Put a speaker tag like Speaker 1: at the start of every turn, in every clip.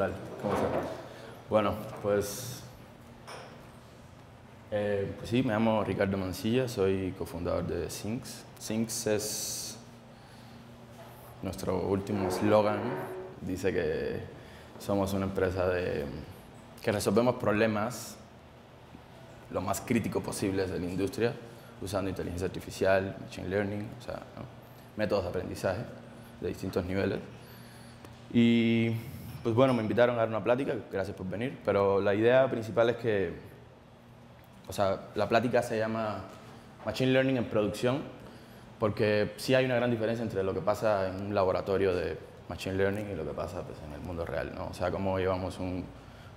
Speaker 1: tal? ¿Cómo estás? Bueno, pues sí, me llamo Ricardo Mancilla, soy cofundador de Syncs. Syncs es nuestro último eslogan. Dice que somos una empresa que resolvemos problemas lo más críticos posibles de la industria usando inteligencia artificial, machine learning, o sea, ¿no? Métodos de aprendizaje de distintos niveles. Y pues bueno, me invitaron a dar una plática, gracias por venir, pero la idea principal es que, o sea, la plática se llama Machine Learning en producción, porque sí hay una gran diferencia entre lo que pasa en un laboratorio de Machine Learning y lo que pasa pues, en el mundo real, ¿no? O sea, cómo llevamos un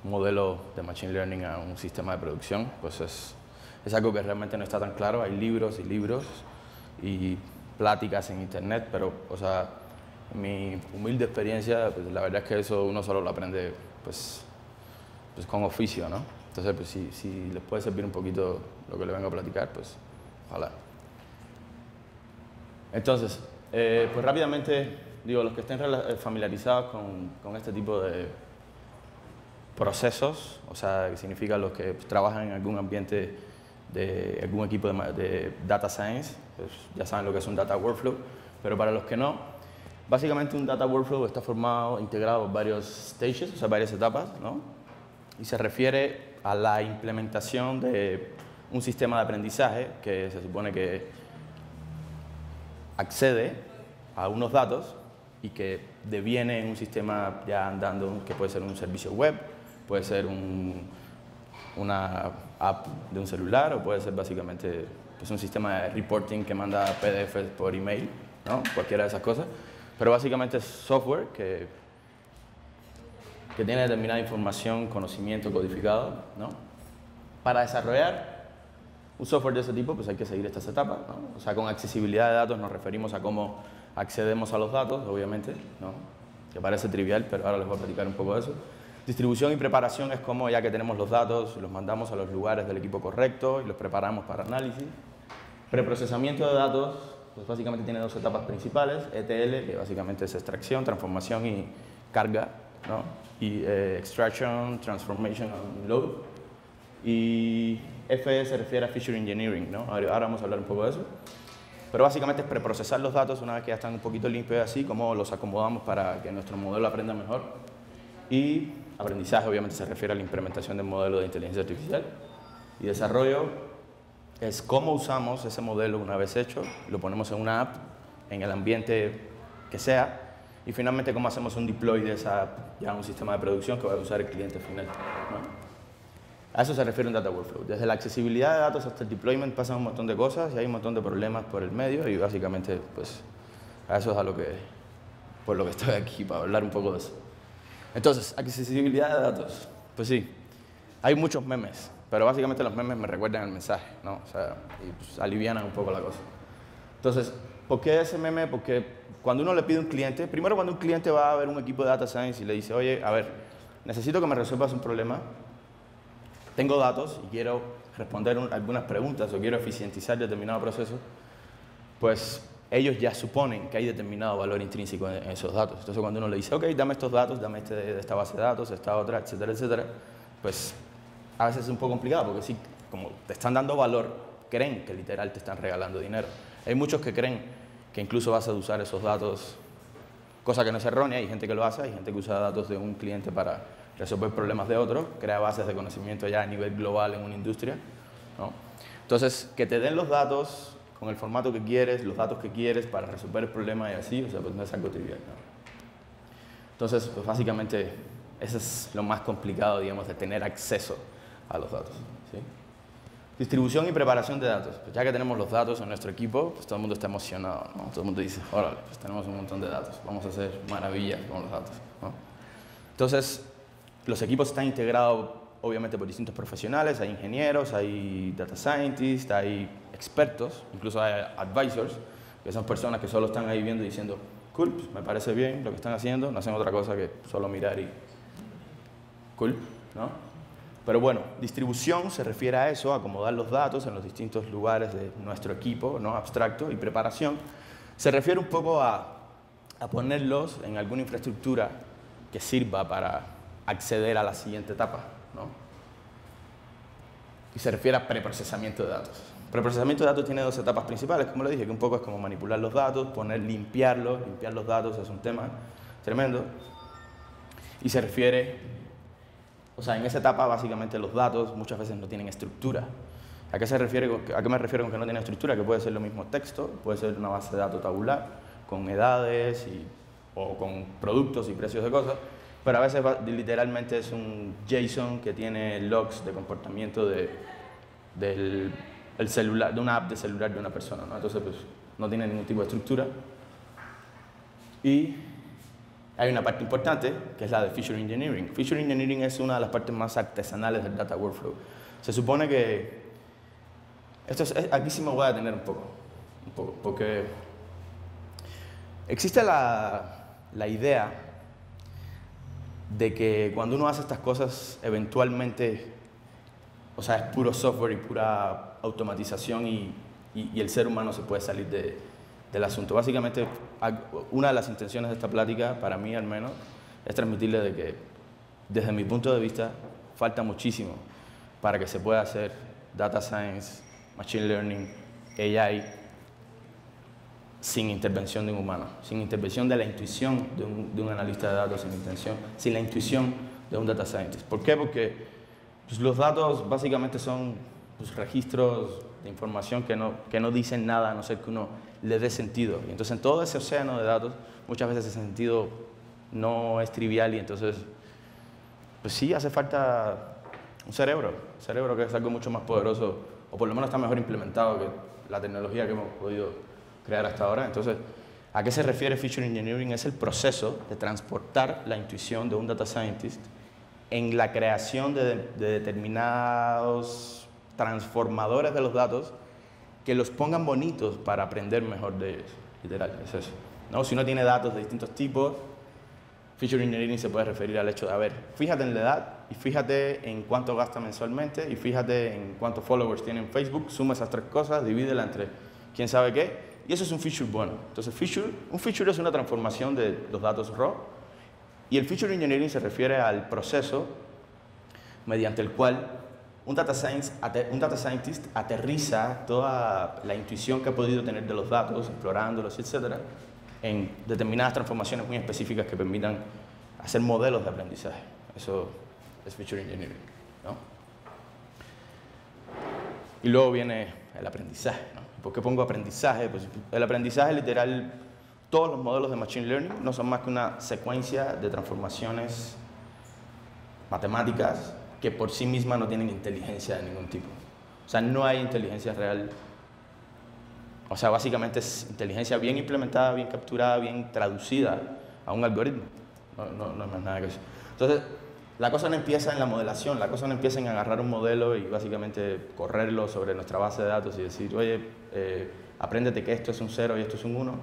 Speaker 1: modelo de Machine Learning a un sistema de producción, pues es algo que realmente no está tan claro. Hay libros y libros y pláticas en internet, pero, o sea, en mi humilde experiencia, pues la verdad es que eso uno solo lo aprende, pues con oficio, ¿no? Entonces, pues si les puede servir un poquito lo que le vengo a platicar, pues ojalá. Entonces, pues rápidamente, digo, los que estén familiarizados con este tipo de procesos, o sea, que significa los que trabajan en algún ambiente de algún equipo de data science, pues ya saben lo que es un data workflow, pero para los que no, básicamente un data workflow está formado, integrado por varios stages, o sea, varias etapas, ¿no? Y se refiere a la implementación de un sistema de aprendizaje que se supone que accede a unos datos y que deviene en un sistema ya andando, que puede ser un servicio web, puede ser una app de un celular o puede ser básicamente pues, un sistema de reporting que manda PDF por email, ¿no? Cualquiera de esas cosas. Pero básicamente es software que tiene determinada información, conocimiento codificado, ¿no? Para desarrollar un software de ese tipo, pues hay que seguir estas etapas, ¿no? O sea, con accesibilidad de datos nos referimos a cómo accedemos a los datos, obviamente, ¿no? Que parece trivial, pero ahora les voy a platicar un poco de eso. Distribución y preparación es como, ya que tenemos los datos, los mandamos a los lugares del equipo correcto y los preparamos para análisis. Preprocesamiento de datos, pues básicamente tiene dos etapas principales, ETL, que básicamente es extracción, transformación y carga, ¿no? Y extraction, transformation and load. Y FE se refiere a feature engineering, ¿no? Ahora vamos a hablar un poco de eso. Pero básicamente es preprocesar los datos una vez que ya están un poquito limpios así, cómo los acomodamos para que nuestro modelo aprenda mejor. Y aprendizaje obviamente se refiere a la implementación del modelo de inteligencia artificial. Y desarrollo es cómo usamos ese modelo una vez hecho, lo ponemos en una app, en el ambiente que sea, y finalmente cómo hacemos un deploy de esa app ya a un sistema de producción que va a usar el cliente final, ¿no? A eso se refiere un data workflow. Desde la accesibilidad de datos hasta el deployment pasan un montón de cosas y hay un montón de problemas por el medio y básicamente pues a eso es por lo que estoy aquí, para hablar un poco de eso. Entonces, accesibilidad de datos. Pues sí, hay muchos memes, pero básicamente los memes me recuerdan el mensaje, ¿no? O sea, y pues, alivianan un poco la cosa. Entonces, ¿por qué ese meme? Porque cuando uno le pide a un cliente, primero cuando un cliente va a ver un equipo de data science y le dice, oye, a ver, necesito que me resuelvas un problema, tengo datos y quiero responder algunas preguntas o quiero eficientizar determinado proceso, pues ellos ya suponen que hay determinado valor intrínseco en esos datos. Entonces, cuando uno le dice, ok, dame estos datos, dame de esta base de datos, esta otra, etcétera, etcétera, pues a veces es un poco complicado porque sí, como te están dando valor, creen que literal te están regalando dinero. Hay muchos que creen que incluso vas a usar esos datos, cosa que no es errónea, hay gente que lo hace, hay gente que usa datos de un cliente para resolver problemas de otro, crea bases de conocimiento ya a nivel global en una industria, ¿no? Entonces, que te den los datos con el formato que quieres, los datos que quieres para resolver el problema y así, o sea, pues no es algo trivial, ¿no? Entonces, pues básicamente, eso es lo más complicado, digamos, de tener acceso a los datos, ¿sí? Distribución y preparación de datos. Pues ya que tenemos los datos en nuestro equipo, pues todo el mundo está emocionado, ¿no? Todo el mundo dice, órale, pues tenemos un montón de datos, vamos a hacer maravillas con los datos, ¿no? Entonces, los equipos están integrados obviamente por distintos profesionales, hay ingenieros, hay data scientists, hay expertos, incluso hay advisors, que son personas que solo están ahí viendo y diciendo, cool, pues me parece bien lo que están haciendo, no hacen otra cosa que solo mirar y cool, ¿no? Pero bueno, distribución se refiere a eso, a acomodar los datos en los distintos lugares de nuestro equipo, ¿no? Abstracto, y preparación se refiere un poco a ponerlos en alguna infraestructura que sirva para acceder a la siguiente etapa, ¿no? Y se refiere a preprocesamiento de datos. Preprocesamiento de datos tiene dos etapas principales, como le dije, que un poco es como manipular los datos, limpiar los datos es un tema tremendo. Y se refiere, o sea, en esa etapa básicamente los datos muchas veces no tienen estructura. ¿A qué me refiero con que no tiene estructura? Que puede ser lo mismo texto, puede ser una base de datos tabular, con edades o con productos y precios de cosas, pero a veces literalmente es un JSON que tiene logs de comportamiento del celular, de una app de celular de una persona, ¿no? Entonces, pues, no tiene ningún tipo de estructura. Y hay una parte importante, que es la de Feature Engineering. Feature Engineering es una de las partes más artesanales del Data Workflow. Se supone que aquí sí me voy a detener un poco, porque existe la idea de que cuando uno hace estas cosas, eventualmente, o sea, es puro software y pura automatización y el ser humano se puede salir del asunto. Básicamente, una de las intenciones de esta plática, para mí al menos, es transmitirle de que, desde mi punto de vista, falta muchísimo para que se pueda hacer data science, machine learning, AI, sin intervención de un humano, sin intervención de la intuición de un analista de datos, sin la intuición de un data scientist. ¿Por qué? Porque pues, los datos básicamente son pues, registros de información que no dicen nada, a no ser que uno le dé sentido. Y entonces en todo ese océano de datos, muchas veces ese sentido no es trivial y entonces, pues sí, hace falta un cerebro que es algo mucho más poderoso, o por lo menos está mejor implementado que la tecnología que hemos podido crear hasta ahora. Entonces, ¿a qué se refiere Feature Engineering? Es el proceso de transportar la intuición de un data scientist en la creación de determinados transformadores de los datos que los pongan bonitos para aprender mejor de ellos. Literal, es eso, ¿no? Si uno tiene datos de distintos tipos, Feature Engineering se puede referir al hecho de, a ver, fíjate en la edad y fíjate en cuánto gasta mensualmente y fíjate en cuántos followers tiene en Facebook, suma esas tres cosas, divídela entre quién sabe qué, y eso es un feature bueno. Entonces, un feature es una transformación de los datos raw, y el Feature Engineering se refiere al proceso mediante el cual un data scientist aterriza toda la intuición que ha podido tener de los datos, explorándolos, etcétera, en determinadas transformaciones muy específicas que permitan hacer modelos de aprendizaje. Eso es Feature Engineering, ¿no? Y luego viene el aprendizaje, ¿no? ¿Por qué pongo aprendizaje? Pues el aprendizaje literal, todos los modelos de Machine Learning no son más que una secuencia de transformaciones matemáticas que por sí mismas no tienen inteligencia de ningún tipo. O sea, no hay inteligencia real. O sea, básicamente es inteligencia bien implementada, bien capturada, bien traducida a un algoritmo. No es más nada que eso. Entonces, la cosa no empieza en la modelación, la cosa no empieza en agarrar un modelo y básicamente correrlo sobre nuestra base de datos y decir, oye, apréndete que esto es un 0 y esto es un 1,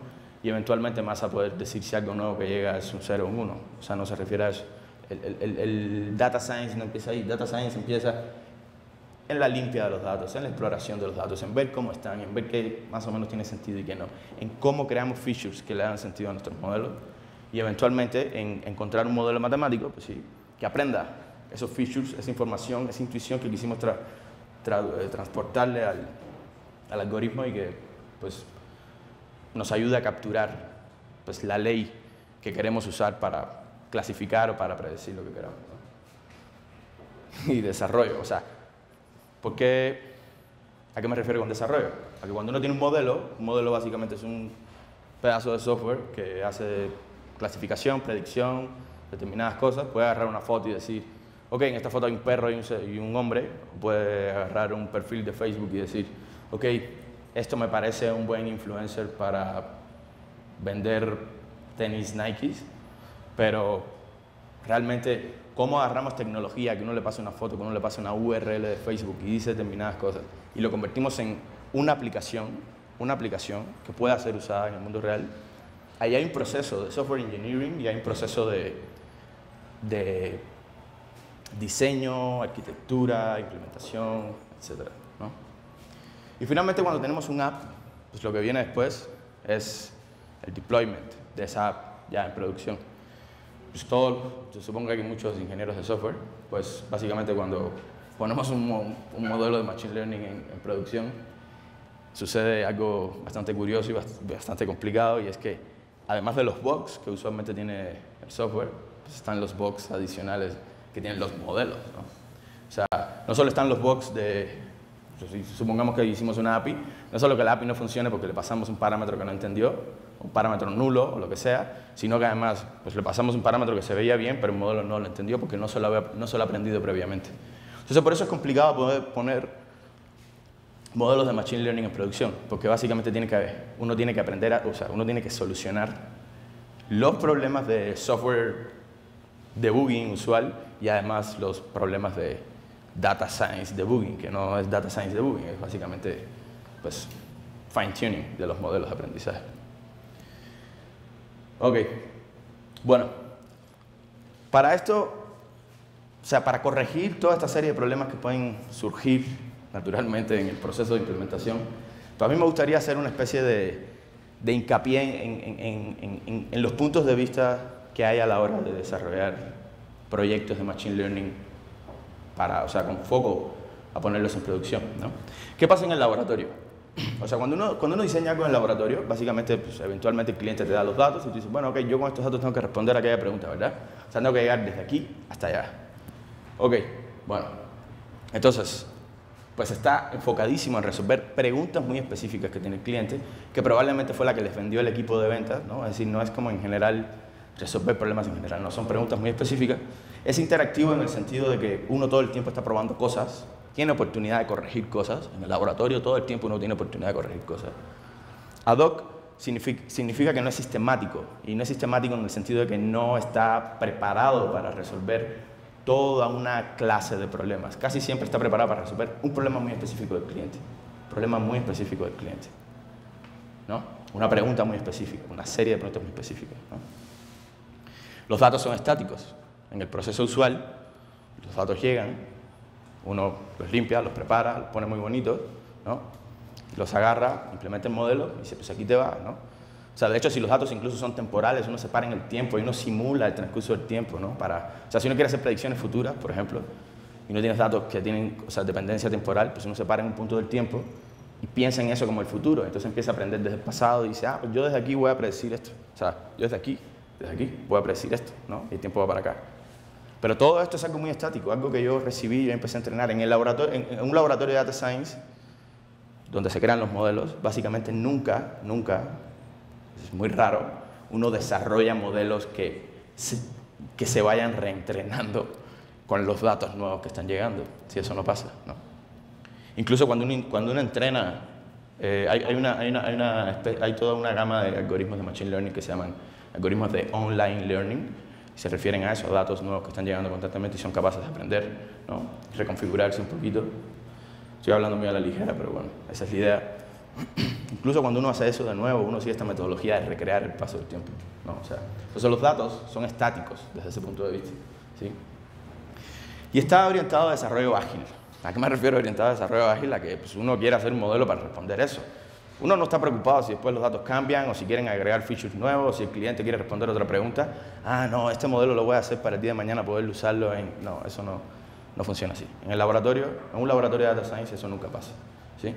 Speaker 1: y eventualmente vas a poder decir si algo nuevo que llega es un 0 o un 1. O sea, no se refiere a eso. El data science no empieza ahí, data science empieza en la limpia de los datos, en la exploración de los datos, en ver cómo están, en ver qué más o menos tiene sentido y qué no, en cómo creamos features que le dan sentido a nuestros modelos y eventualmente en encontrar un modelo matemático pues sí, que aprenda esos features, esa información, esa intuición que quisimos transportarle al algoritmo y que pues, nos ayude a capturar pues, la ley que queremos usar para clasificar o para predecir lo que queramos, ¿no? Y desarrollo, o sea, ¿por qué? ¿A qué me refiero con desarrollo? A que cuando uno tiene un modelo básicamente es un pedazo de software que hace clasificación, predicción, determinadas cosas, puede agarrar una foto y decir, ok, en esta foto hay un perro y un hombre, o puede agarrar un perfil de Facebook y decir, ok, esto me parece un buen influencer para vender tenis Nikes, pero realmente, ¿cómo agarramos tecnología que uno le pase una foto, que uno le pase una URL de Facebook y dice determinadas cosas y lo convertimos en una aplicación que pueda ser usada en el mundo real? Ahí hay un proceso de software engineering y hay un proceso de diseño, arquitectura, implementación, etc., ¿no? Y finalmente, cuando tenemos un app, pues lo que viene después es el deployment de esa app ya en producción. pues yo supongo que hay muchos ingenieros de software, pues básicamente cuando ponemos un modelo de Machine Learning en producción, sucede algo bastante curioso y bastante complicado, y es que además de los bugs que usualmente tiene el software, pues están los bugs adicionales que tienen los modelos, ¿no? O sea, no solo están los bugs de, supongamos que hicimos una API, no solo que la API no funcione porque le pasamos un parámetro que no entendió, un parámetro nulo o lo que sea, sino que además pues, le pasamos un parámetro que se veía bien, pero el modelo no lo entendió porque no se lo ha aprendido previamente. Entonces, por eso es complicado poder poner modelos de Machine Learning en producción, porque básicamente uno tiene que aprender, uno tiene que solucionar los problemas de software debugging usual y además los problemas de data science debugging, que no es data science debugging, es básicamente pues, fine tuning de los modelos de aprendizaje. Ok, bueno, para esto, para corregir toda esta serie de problemas que pueden surgir naturalmente en el proceso de implementación, pues a mí me gustaría hacer una especie de hincapié en los puntos de vista que hay a la hora de desarrollar proyectos de Machine Learning con foco a ponerlos en producción, ¿no? ¿Qué pasa en el laboratorio? O sea, cuando uno diseña algo en el laboratorio, básicamente, pues, eventualmente el cliente te da los datos y tú dices, bueno, ok, yo con estos datos tengo que responder a aquella pregunta, ¿verdad? O sea, tengo que llegar desde aquí hasta allá. Ok, bueno, entonces, pues está enfocadísimo en resolver preguntas muy específicas que tiene el cliente, que probablemente fue la que les vendió el equipo de ventas, ¿no? Es decir, no es como en general resolver problemas en general, no, son preguntas muy específicas. Es interactivo en el sentido de que uno todo el tiempo está probando cosas, tiene oportunidad de corregir cosas, en el laboratorio todo el tiempo uno tiene oportunidad de corregir cosas. Ad hoc significa que no es sistemático, y no es sistemático en el sentido de que no está preparado para resolver toda una clase de problemas. Casi siempre está preparado para resolver un problema muy específico del cliente. Problema muy específico del cliente, ¿no? Una pregunta muy específica, una serie de preguntas muy específicas, ¿no? Los datos son estáticos. En el proceso usual, los datos llegan, uno los limpia, los prepara, los pone muy bonitos, ¿no? Los agarra, implementa el modelo y dice, pues aquí te va, ¿no? O sea, de hecho, si los datos incluso son temporales, uno se para en el tiempo y uno simula el transcurso del tiempo, ¿no? O sea, si uno quiere hacer predicciones futuras, por ejemplo, y no tienes datos que tienen, dependencia temporal, pues uno se para en un punto del tiempo y piensa en eso como el futuro. Entonces empieza a aprender desde el pasado y dice, pues yo desde aquí voy a predecir esto. O sea, yo desde aquí voy a predecir esto, ¿no? Y el tiempo va para acá. Pero todo esto es algo muy estático, algo que yo recibí y empecé a entrenar en un laboratorio de Data Science, donde se crean los modelos. Básicamente nunca, es muy raro, uno desarrolla modelos que se vayan reentrenando con los datos nuevos que están llegando, si eso no pasa, ¿no? Incluso cuando uno entrena, hay toda una gama de algoritmos de Machine Learning que se llaman algoritmos de online learning, y se refieren a eso, a datos nuevos que están llegando constantemente y son capaces de aprender, ¿no? Reconfigurarse un poquito. Estoy hablando muy a la ligera, pero bueno, esa es la idea. Incluso cuando uno hace eso de nuevo, uno sigue esta metodología de recrear el paso del tiempo, ¿no? O sea, entonces los datos son estáticos desde ese punto de vista, ¿sí? Y está orientado a desarrollo ágil. ¿A qué me refiero orientado a desarrollo ágil? A que pues, uno quiere hacer un modelo para responder eso. Uno no está preocupado si después los datos cambian o si quieren agregar features nuevos, o si el cliente quiere responder otra pregunta. Ah, no, este modelo lo voy a hacer para el día de mañana poder usarlo en... No, eso no funciona así. En un laboratorio de Data Science eso nunca pasa, ¿sí?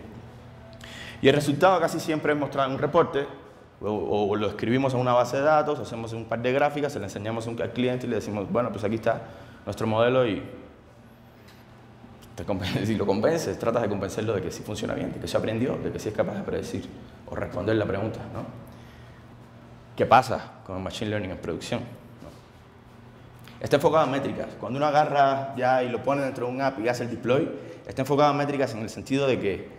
Speaker 1: Y el resultado casi siempre es mostrar un reporte o lo escribimos en una base de datos, hacemos un par de gráficas, se le enseñamos al cliente y le decimos, bueno, pues aquí está nuestro modelo y si lo convences, tratas de convencerlo de que sí funciona bien, de que se aprendió, de que sí es capaz de predecir o responder la pregunta, ¿no? ¿Qué pasa con el Machine Learning en producción? ¿No? Está enfocado en métricas. Cuando uno agarra ya y lo pone dentro de un app y hace el deploy, está enfocado en métricas en el sentido de que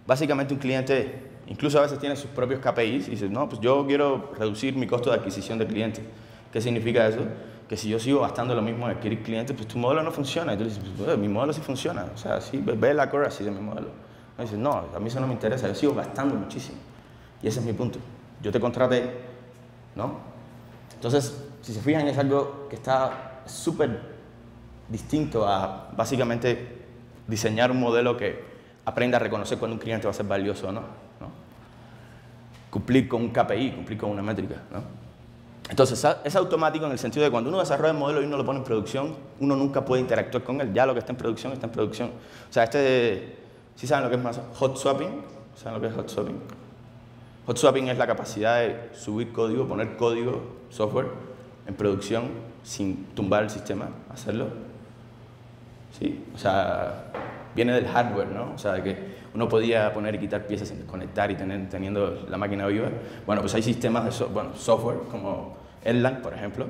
Speaker 1: básicamente un cliente incluso a veces tiene sus propios KPIs y dice, no, pues yo quiero reducir mi costo de adquisición de cliente. ¿Qué significa eso? Que si yo sigo gastando lo mismo en adquirir clientes, pues tu modelo no funciona. Y tú dices, pues, mi modelo sí funciona. O sea, sí, ve la accuracy de mi modelo. Y dices, no, a mí eso no me interesa, yo sigo gastando muchísimo. Y ese es mi punto. Yo te contraté, ¿no? Entonces, si se fijan, es algo que está súper distinto a, básicamente, diseñar un modelo que aprenda a reconocer cuando un cliente va a ser valioso o no, ¿no? Cumplir con un KPI, cumplir con una métrica, ¿no? Entonces, es automático en el sentido de cuando uno desarrolla el modelo y uno lo pone en producción, uno nunca puede interactuar con él. Ya lo que está en producción, está en producción. O sea, ¿sí saben lo que es más hot swapping? ¿Saben lo que es hot swapping? Hot swapping es la capacidad de subir código, poner código, software, en producción sin tumbar el sistema, hacerlo. ¿Sí? O sea, viene del hardware, ¿no? O sea, de que uno podía poner y quitar piezas sin desconectar y teniendo la máquina viva. Bueno, pues hay sistemas de software como Erlang, por ejemplo.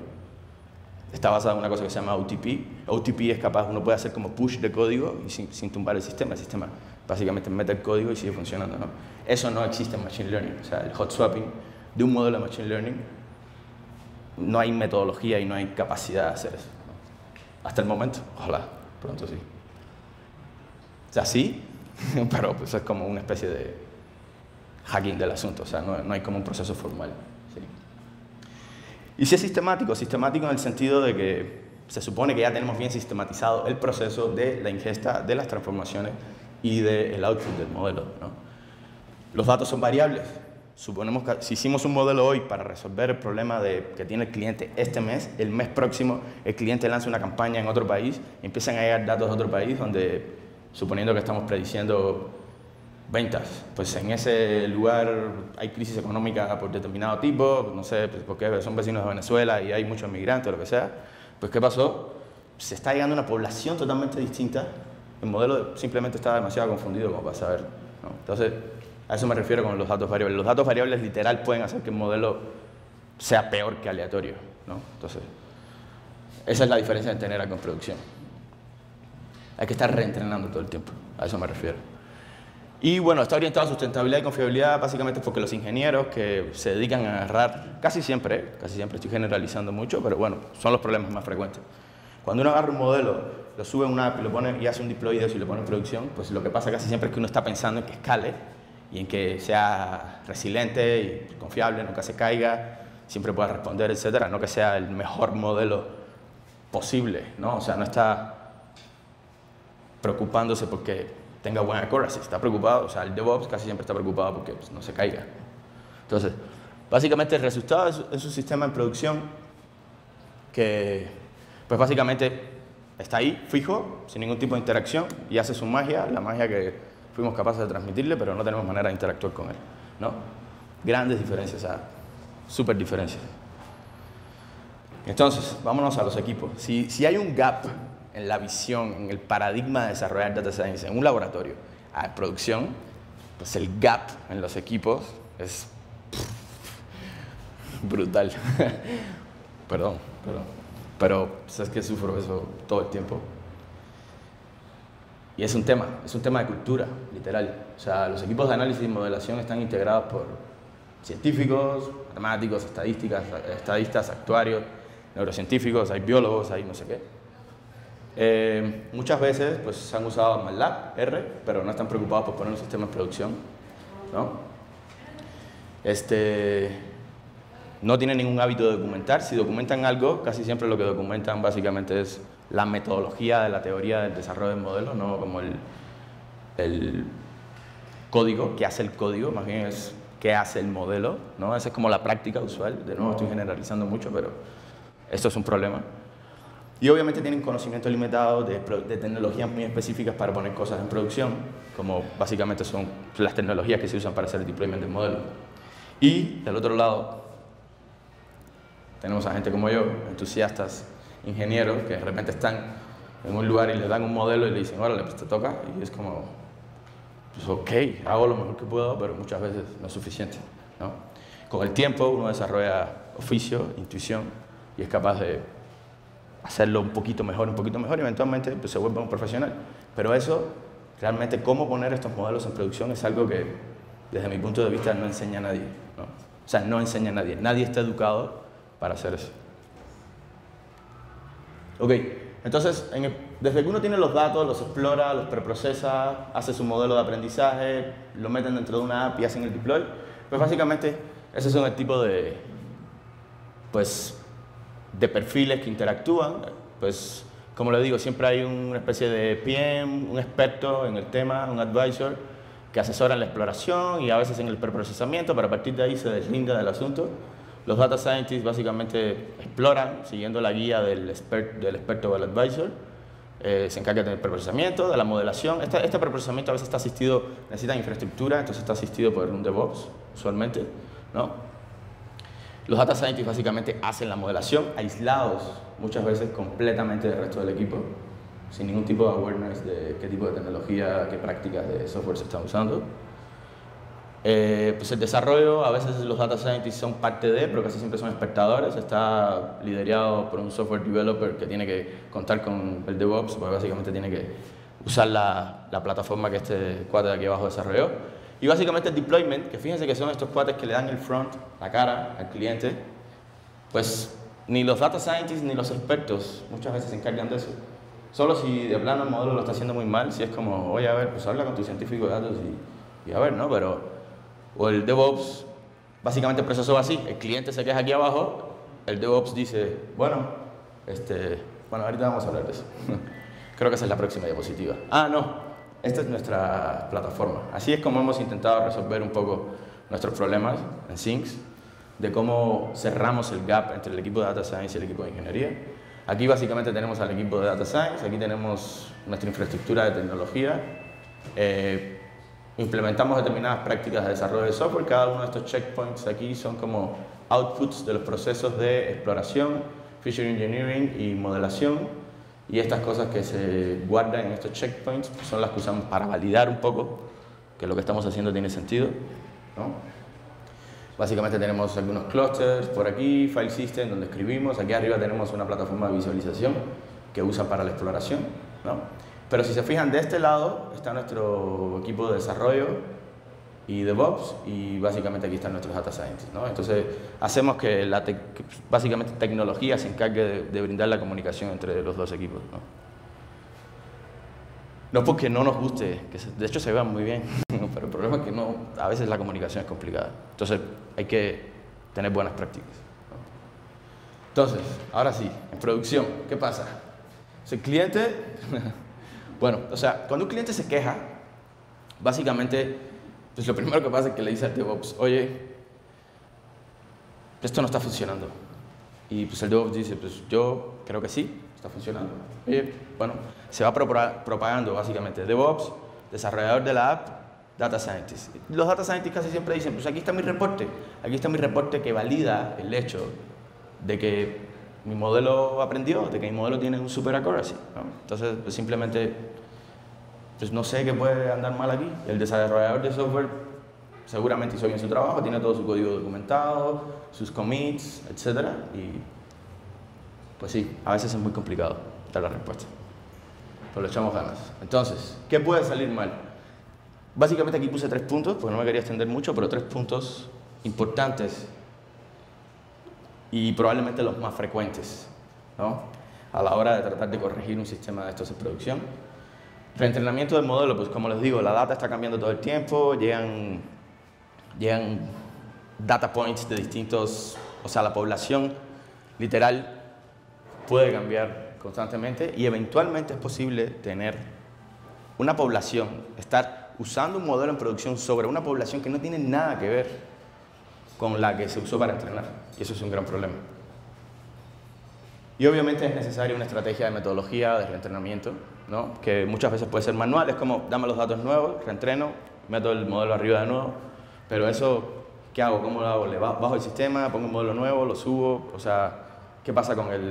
Speaker 1: Está basado en una cosa que se llama OTP. OTP es capaz, uno puede hacer como push de código y sin tumbar el sistema. El sistema básicamente mete el código y sigue funcionando, ¿no? Eso no existe en Machine Learning. O sea, el hot swapping de un modelo de Machine Learning, no hay metodología y no hay capacidad de hacer eso, ¿no? Hasta el momento, ojalá, pronto sí. O sea, sí, pero pues es como una especie de hacking del asunto. O sea, no hay como un proceso formal. ¿Sí? Y si es sistemático en el sentido de que se supone que ya tenemos bien sistematizado el proceso de la ingesta de las transformaciones y del output del modelo, ¿no? Los datos son variables. Suponemos que si hicimos un modelo hoy para resolver el problema que tiene el cliente este mes, el mes próximo el cliente lanza una campaña en otro país y empiezan a llegar datos de otro país donde, suponiendo que estamos prediciendo ventas, pues en ese lugar hay crisis económica por determinado tipo, no sé, pues porque son vecinos de Venezuela y hay muchos migrantes o lo que sea. Pues ¿qué pasó? Se está llegando a una población totalmente distinta. El modelo simplemente está demasiado confundido como para saber, ¿no? Entonces, a eso me refiero con los datos variables. Los datos variables literal pueden hacer que el modelo sea peor que aleatorio, ¿no? Entonces, esa es la diferencia de tener algo en producción. Hay que estar reentrenando todo el tiempo, a eso me refiero. Y bueno, está orientado a sustentabilidad y confiabilidad básicamente porque los ingenieros que se dedican a agarrar, casi siempre estoy generalizando mucho, pero bueno, son los problemas más frecuentes. Cuando uno agarra un modelo, lo sube a una app y lo pone y hace un deploy de eso y lo pone en producción, pues lo que pasa casi siempre es que uno está pensando en que escale y en que sea resiliente y confiable, nunca se caiga, siempre pueda responder, etcétera, no que sea el mejor modelo posible, ¿no? O sea, no está preocupándose porque tenga buena accuracy, está preocupado, o sea, el DevOps casi siempre está preocupado porque pues, no se caiga. Entonces, básicamente el resultado es un sistema en producción que, pues básicamente está ahí, fijo, sin ningún tipo de interacción y hace su magia, la magia que fuimos capaces de transmitirle, pero no tenemos manera de interactuar con él, ¿no? Grandes diferencias, o sea, súper diferencias. Entonces, vámonos a los equipos. Si hay un gap en la visión, en el paradigma de desarrollar data science en un laboratorio a producción, pues el gap en los equipos es brutal. Perdón. Pero sabes que sufro eso todo el tiempo. Y es un tema de cultura, literal. O sea, los equipos de análisis y modelación están integrados por científicos, matemáticos, estadistas, actuarios, neurocientíficos, hay biólogos, hay no sé qué. Muchas veces pues, se han usado MATLAB, R, pero no están preocupados por poner un sistema en producción, ¿no? No tienen ningún hábito de documentar. Si documentan algo, casi siempre lo que documentan básicamente es la metodología de la teoría del desarrollo del modelo, no como el código, que hace el código, más bien es qué hace el modelo, ¿no? Esa es como la práctica usual. De nuevo, estoy generalizando mucho, pero esto es un problema. Y obviamente tienen conocimiento limitado de tecnologías muy específicas para poner cosas en producción, como básicamente son las tecnologías que se usan para hacer el deployment del modelo. Y del otro lado, tenemos a gente como yo, entusiastas, ingenieros, que de repente están en un lugar y les dan un modelo y le dicen, órale, pues te toca. Y es como, pues ok, hago lo mejor que puedo, pero muchas veces no es suficiente, ¿no? Con el tiempo uno desarrolla oficio, intuición y es capaz de hacerlo un poquito mejor y eventualmente pues, se vuelve un profesional. Pero eso, realmente cómo poner estos modelos en producción es algo que desde mi punto de vista no enseña a nadie, ¿no? O sea, no enseña a nadie. Nadie está educado para hacer eso. Ok, entonces, desde que uno tiene los datos, los explora, los preprocesa, hace su modelo de aprendizaje, lo meten dentro de una app y hacen el deploy, pues básicamente esos son el tipo de perfiles que interactúan. Pues, como le digo, siempre hay una especie de PM, un experto en el tema, un advisor, que asesora en la exploración y a veces en el preprocesamiento, pero a partir de ahí se deslinda del asunto. Los data scientists básicamente exploran, siguiendo la guía del experto o el advisor, se encarga del preprocesamiento, de la modelación. Este preprocesamiento a veces está asistido, necesita infraestructura, entonces está asistido por un DevOps, usualmente, ¿no? Los data scientists básicamente hacen la modelación aislados, muchas veces completamente del resto del equipo, sin ningún tipo de awareness de qué tipo de tecnología, qué prácticas de software se están usando. Pues el desarrollo, a veces los data scientists son parte de, pero casi siempre son espectadores. Está liderado por un software developer que tiene que contar con el DevOps, porque básicamente tiene que usar la plataforma que este cuate de aquí abajo desarrolló. Y básicamente el deployment, que fíjense que son estos cuates que le dan el front, la cara al cliente, pues ni los data scientists ni los expertos muchas veces se encargan de eso. Solo si de plano el modelo lo está haciendo muy mal, si es como, oye, a ver, pues habla con tu científico de datos y a ver, ¿no? Pero o el DevOps, básicamente el proceso va así, el cliente se queja aquí abajo, el DevOps dice, bueno, ahorita vamos a hablar de eso. Creo que esa es la próxima diapositiva. Ah, no, esta es nuestra plataforma. Así es como hemos intentado resolver un poco nuestros problemas en Syncs, de cómo cerramos el gap entre el equipo de Data Science y el equipo de Ingeniería. Aquí básicamente tenemos al equipo de Data Science, aquí tenemos nuestra infraestructura de tecnología, implementamos determinadas prácticas de desarrollo de software. Cada uno de estos checkpoints aquí son como outputs de los procesos de exploración, feature engineering y modelación. Y estas cosas que se guardan en estos checkpoints son las que usamos para validar un poco que lo que estamos haciendo tiene sentido, ¿no? Básicamente tenemos algunos clusters por aquí, file system donde escribimos. Aquí arriba tenemos una plataforma de visualización que usa para la exploración, ¿no? Pero si se fijan, de este lado está nuestro equipo de desarrollo y DevOps, y básicamente aquí están nuestros data scientists, ¿no? Entonces hacemos que básicamente tecnología se encargue de brindar la comunicación entre los dos equipos, ¿no? No porque no nos guste, que de hecho se vean muy bien, pero el problema es que a veces la comunicación es complicada. Entonces hay que tener buenas prácticas, ¿no? Entonces, ahora sí, en producción, ¿qué pasa? Si el cliente... Bueno, o sea, cuando un cliente se queja, básicamente, pues lo primero que pasa es que le dice al DevOps, oye, esto no está funcionando. Y pues el DevOps dice, pues yo creo que sí, está funcionando. Oye, bueno, se va propagando básicamente DevOps, desarrollador de la app, Data Scientist. Los Data Scientists casi siempre dicen, pues aquí está mi reporte que valida el hecho de que mi modelo aprendió, de que mi modelo tiene un super accuracy, ¿no? Entonces, pues simplemente, pues no sé qué puede andar mal aquí. El desarrollador de software seguramente hizo bien su trabajo, tiene todo su código documentado, sus commits, etc. Y pues sí, a veces es muy complicado dar la respuesta, pero le echamos ganas. Entonces, ¿qué puede salir mal? Básicamente aquí puse 3 puntos, porque no me quería extender mucho, pero 3 puntos importantes y probablemente los más frecuentes, ¿no? A la hora de tratar de corregir un sistema de estos en producción. Reentrenamiento del modelo, pues como les digo, la data está cambiando todo el tiempo, llegan data points de distintos, o sea, la población literal puede cambiar constantemente y eventualmente es posible tener una población, estar usando un modelo en producción sobre una población que no tiene nada que ver con la que se usó para entrenar, y eso es un gran problema. Y obviamente es necesaria una estrategia de metodología de reentrenamiento, ¿no? Que muchas veces puede ser manual, es como, dame los datos nuevos, reentreno, meto el modelo arriba de nuevo, pero eso, ¿qué hago? ¿Cómo lo hago? ¿Le bajo el sistema, pongo un modelo nuevo, lo subo? O sea, ¿qué pasa con ¿cómo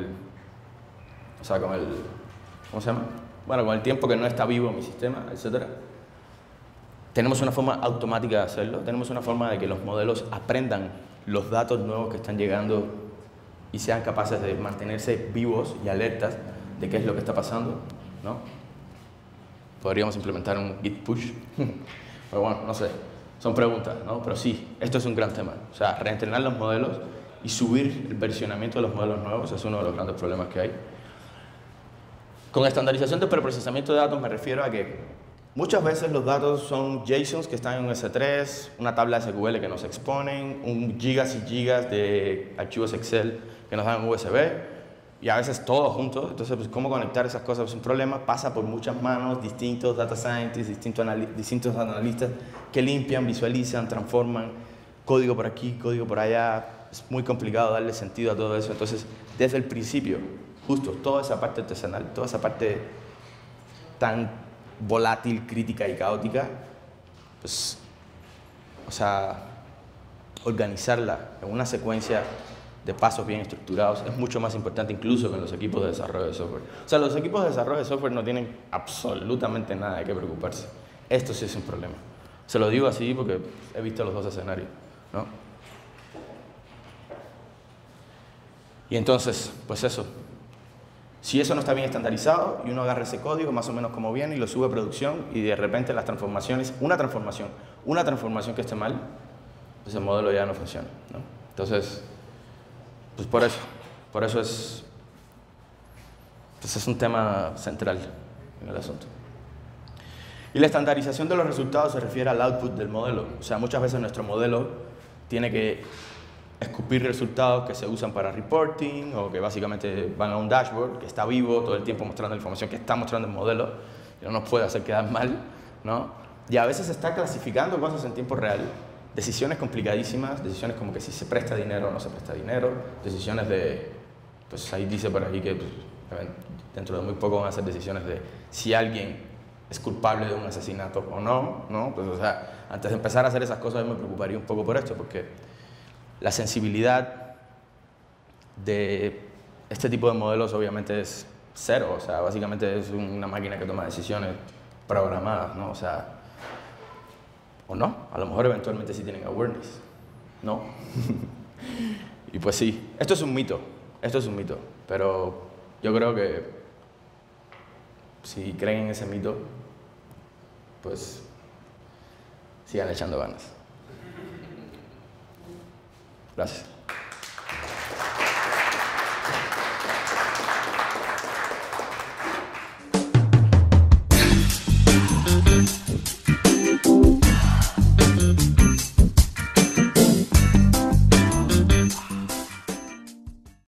Speaker 1: se llama? Bueno, con el tiempo que no está vivo mi sistema, etcétera. Tenemos una forma automática de hacerlo, tenemos una forma de que los modelos aprendan los datos nuevos que están llegando y sean capaces de mantenerse vivos y alertas de qué es lo que está pasando, ¿no? Podríamos implementar un git push, pero bueno, no sé, son preguntas, ¿no? Pero sí, esto es un gran tema, o sea, reentrenar los modelos y subir el versionamiento de los modelos nuevos es uno de los grandes problemas que hay. Con estandarización de preprocesamiento de datos me refiero a que muchas veces los datos son JSONs que están en un S3, una tabla SQL que nos exponen, gigas y gigas de archivos Excel que nos dan en USB, y a veces todos juntos. Entonces, pues, ¿cómo conectar esas cosas? Es un problema, pasa por muchas manos, distintos data scientists, distintos analistas que limpian, visualizan, transforman, código por aquí, código por allá, es muy complicado darle sentido a todo eso. Entonces, desde el principio, justo toda esa parte artesanal, toda esa parte tan volátil, crítica y caótica, pues, o sea, organizarla en una secuencia de pasos bien estructurados es mucho más importante incluso que en los equipos de desarrollo de software. O sea, los equipos de desarrollo de software no tienen absolutamente nada de qué preocuparse. Esto sí es un problema. Se lo digo así porque he visto los dos escenarios, ¿no? Y entonces, pues eso. Si eso no está bien estandarizado y uno agarra ese código más o menos como viene y lo sube a producción y de repente las transformaciones, una transformación que esté mal, pues el modelo ya no funciona, ¿no? Entonces, pues por eso es, pues es un tema central en el asunto. Y la estandarización de los resultados se refiere al output del modelo. O sea, muchas veces nuestro modelo tiene que escupir resultados que se usan para reporting o que básicamente van a un dashboard que está vivo todo el tiempo mostrando la información que está mostrando el modelo y no nos puede hacer quedar mal, ¿no? Y a veces se está clasificando cosas en tiempo real, decisiones complicadísimas, decisiones como que si se presta dinero o no se presta dinero, decisiones de, pues ahí dice por ahí que pues, dentro de muy poco van a ser decisiones de si alguien es culpable de un asesinato o no, ¿no? Pues, o sea, antes de empezar a hacer esas cosas me preocuparía un poco por esto, porque la sensibilidad de este tipo de modelos obviamente es cero, o sea, básicamente es una máquina que toma decisiones programadas, ¿no? O sea, o no, a lo mejor eventualmente sí tienen awareness, ¿no? Y pues sí, esto es un mito, pero yo creo que si creen en ese mito, pues sigan echando ganas. Gracias.